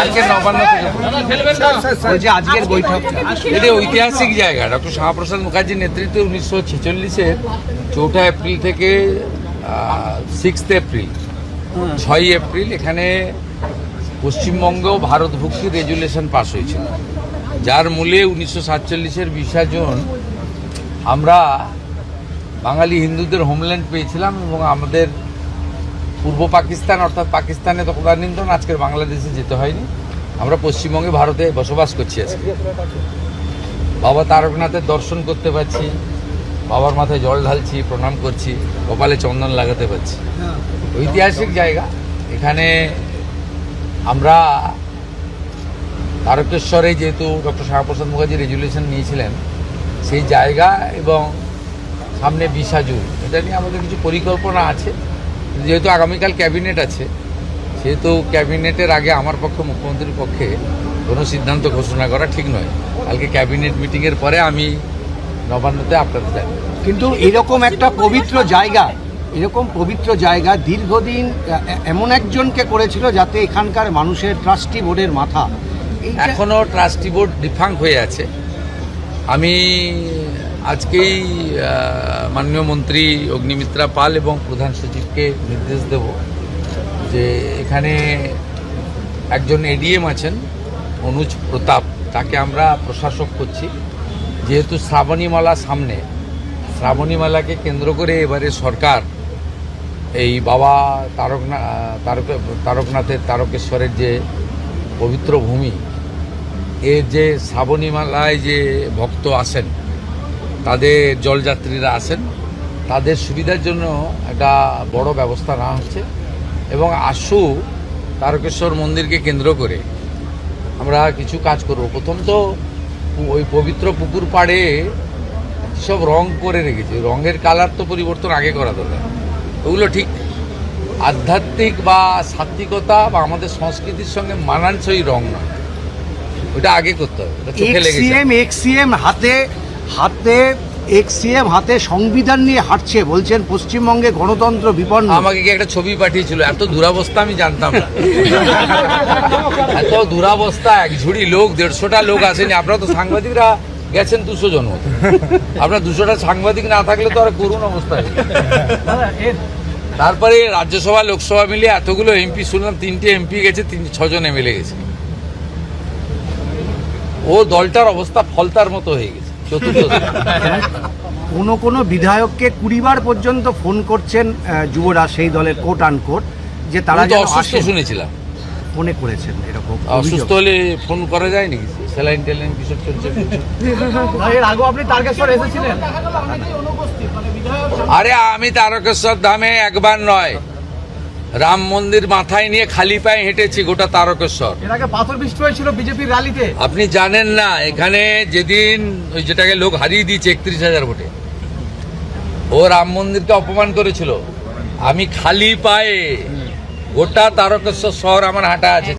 আজকের নবান্ন থেকে আজকের বৈঠক এটা ঐতিহাসিক জায়গা। ডক্টর শ্যামাপ্রসাদ মুখার্জির নেতৃত্বে 1946-এর 4 এপ্রিল থেকে 6 এপ্রিল 6 এপ্রিল এখানে পশ্চিমবঙ্গেও ভারত ভুক্তির রেজুলেশন পাস হয়েছিল, যার মূলে 1947-এর 20 জুন আমরা বাঙালি হিন্দুদের হোমল্যান্ড পেয়েছিলাম এবং আমাদের পূর্ব পাকিস্তান অর্থাৎ পাকিস্তানে তদানীন্তন আজকের বাংলাদেশে যেতে হয়নি। আমরা পশ্চিমবঙ্গে ভারতে বসবাস করছি। আজকে বাবা তারকনাথের দর্শন করতে পারছি, বাবার মাথায় জল ঢালছি, প্রণাম করছি, কপালে চন্দন লাগাতে পারছি। ঐতিহাসিক জায়গা। এখানে আমরা তারকেশ্বরে যেহেতু ডক্টর শ্যামাপ্রসাদ মুখার্জি রেজুলেশন নিয়েছিলেন সেই জায়গা এবং সামনে 20 জুন এটা নিয়ে আমাদের কিছু পরিকল্পনা আছে। যেহেতু আগামীকাল ক্যাবিনেট আছে সেহেতু ক্যাবিনেটের আগে আমার পক্ষে মুখ্যমন্ত্রীর পক্ষে কোনো সিদ্ধান্ত ঘোষণা করা ঠিক নয়। কালকে ক্যাবিনেট মিটিংয়ের পরে আমি নবান্নতে আপনাদের জানি। কিন্তু এরকম একটা পবিত্র জায়গা দীর্ঘদিন এমন একজনকে করেছিল যাতে এখানকার মানুষের ট্রাস্টি বোর্ডের মাথা। এখনও ট্রাস্টি বোর্ড ডিফাঙ্ক হয়ে আছে। আমি আজকেই মাননীয় মন্ত্রী অগ্নিমিত্রা পাল এবং প্রধান সচিবকে নির্দেশ দেব যে এখানে একজন এডিএম আছেন অনুজ প্রতাপ, তাকে আমরা প্রশাসক করছি। যেহেতু শ্রাবণীমালা সামনে, শ্রাবণীমালাকে কেন্দ্র করে এবারে সরকার এই বাবা তারকনাথের তারকেশ্বরের যে পবিত্র ভূমি, এর যে শ্রাবণীমালায় যে ভক্ত আসেন, তাদের জলযাত্রীরা আসেন, তাদের সুবিধার জন্য একটা বড় ব্যবস্থা নেওয়া হচ্ছে। এবং আশু তারকেশ্বর মন্দিরকে কেন্দ্র করে আমরা কিছু কাজ করব। প্রথম তো ওই পবিত্র পুকুর পাড়ে সব রং করে রেখেছে, রঙের কালার তো পরিবর্তন আগে করা দরকার। ওগুলো ঠিক আধ্যাত্মিক বা সাত্বিকতা বা আমাদের সংস্কৃতির সঙ্গে মানানসই রং নয়, ওটা আগে করতে হবে। চোখে লেগেছে। এক্সিএম হাতে সংবিধান নিয়ে হাঁটছে, বলছেন পশ্চিমবঙ্গে গণতন্ত্র বিপন্ন। আমাকে কি একটা ছবি পাঠিয়েছিল, এত দুরাবস্থা আমি জানতাম না। এত দুরাবস্থা, এক ঝুড়ি লোক, 150টা লোক আসেনি। আপনারা তো সাংবাদিকরা গেছেন 200 জন মতো, আপনার 200টা সাংবাদিক না থাকলে তো আর করুণ অবস্থা। তারপরে রাজ্যসভা লোকসভা মিলিয়ে এতগুলো এমপি শুনলাম, 3টে এমপি গেছে, 6 জন এমএলএ গেছে। ও দলটার অবস্থা ফলতার মতো হয়ে গেছে। কোনো বিধায়ককে 20 বার পর্যন্ত ফোন করছেন যুবরা, সেই দলের কোট আনকোট, যে তারা অসুস্থ শুনেছিলাম। ফোনে করেছেন এরকম। অসুস্থ হলে ফোন করা যায় নাকি? স্যালাইন টেলাইন কিছু চলছে। আরে আমি তারকেশ্বর ধামে একবার নয়, রাম মন্দির মাথায় নিয়ে খালি পায়ে হেঁটেছি গোটা তারকেশ্বর। এর আগে পাথর বৃষ্টি হয়েছিল বিজেপির র্যালিতে। আপনি জানেন না, এখানে যেদিন ওই যেটাকে লোক হারিয়ে দিয়েছে 31,000 ভোটে, ও রাম মন্দিরকে অপমান করেছিল, আমি খালি পায়ে গোটা তারকেশ্বর শহর আমার হাঁটা আছে।